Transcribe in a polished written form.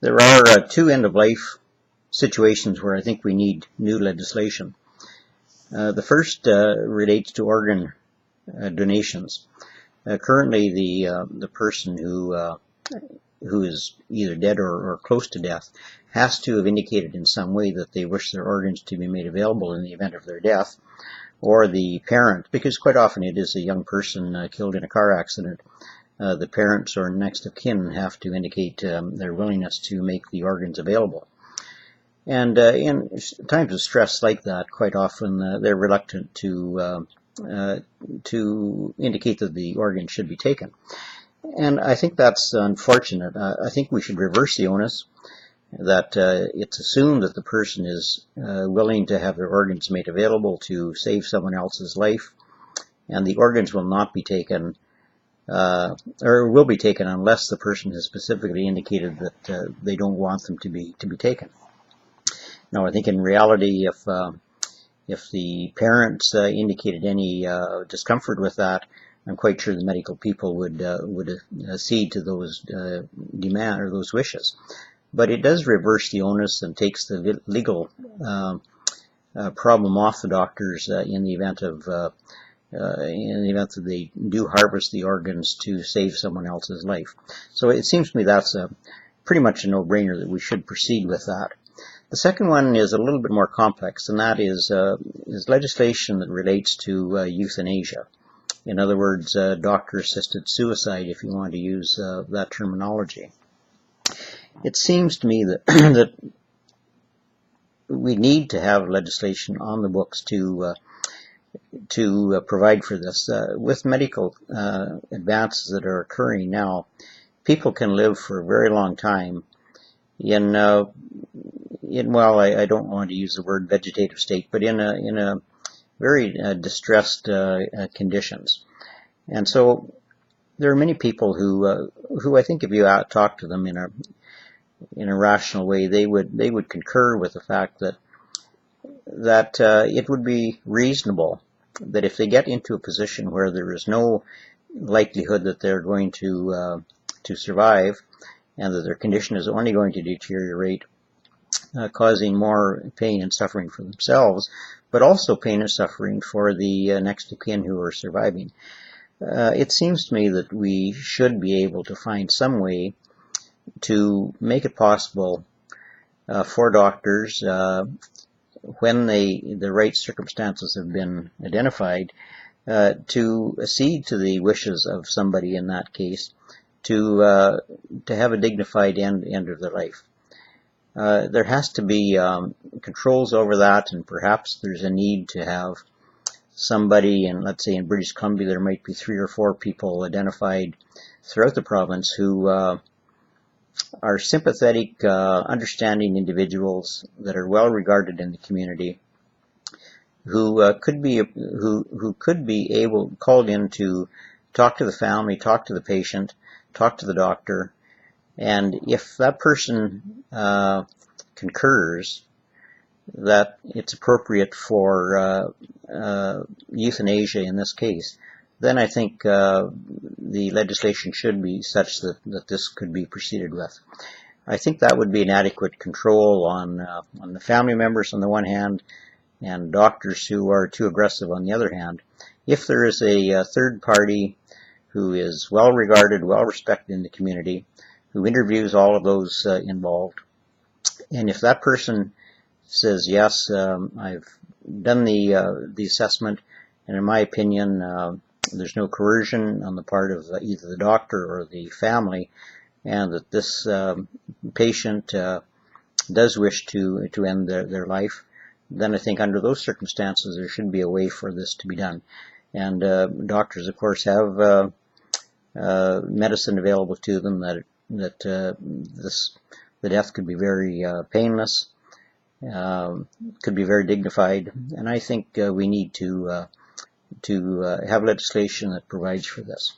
There are two end-of-life situations where I think we need new legislation. The first relates to organ donations. Currently, the person who is either dead or close to death has to have indicated in some way that they wish their organs to be made available in the event of their death, or the parent, because quite often it is a young person killed in a car accident. The parents or next of kin have to indicate their willingness to make the organs available. And in times of stress like that, quite often they're reluctant to indicate that the organ should be taken. And I think that's unfortunate. I think we should reverse the onus, that it's assumed that the person is willing to have their organs made available to save someone else's life, and the organs will not be taken, or will be taken unless the person has specifically indicated that they don't want them to be taken. Now, I think in reality, if the parents indicated any discomfort with that, I'm quite sure the medical people would accede to those demand or those wishes. But it does reverse the onus and takes the legal problem off the doctors in the event that they do harvest the organs to save someone else's life. So it seems to me that's pretty much a no-brainer that we should proceed with that. The second one is a little bit more complex, and that is legislation that relates to euthanasia. In other words, doctor-assisted suicide, if you want to use that terminology. It seems to me that that we need to have legislation on the books to provide for this. With medical advances that are occurring now, people can live for a very long time in well, I don't want to use the word vegetative state, but in a very distressed conditions. And so there are many people who I think if you talk to them in a rational way, they would concur with the fact that it would be reasonable that if they get into a position where there is no likelihood that they're going to survive, and that their condition is only going to deteriorate, causing more pain and suffering for themselves, but also pain and suffering for the next of kin who are surviving. It seems to me that we should be able to find some way to make it possible for doctors, when the right circumstances have been identified, to accede to the wishes of somebody in that case to have a dignified end of their life. There has to be controls over that, and perhaps there's a need to have somebody, and let's say in British Columbia there might be 3 or 4 people identified throughout the province who are sympathetic, understanding individuals that are well regarded in the community, who could be called in to talk to the family, talk to the patient, talk to the doctor, and if that person concurs that it's appropriate for euthanasia in this case, then I think the legislation should be such that this could be proceeded with. I think that would be an adequate control on the family members on the one hand, and doctors who are too aggressive on the other hand. If there is a third party who is well regarded, well respected in the community, who interviews all of those involved, and if that person says, yes, I've done the assessment, and in my opinion there's no coercion on the part of either the doctor or the family, and that this patient does wish to end their life, then I think under those circumstances there should be a way for this to be done. And doctors, of course, have medicine available to them that the death could be very painless, could be very dignified, and I think we need to have legislation that provides for this.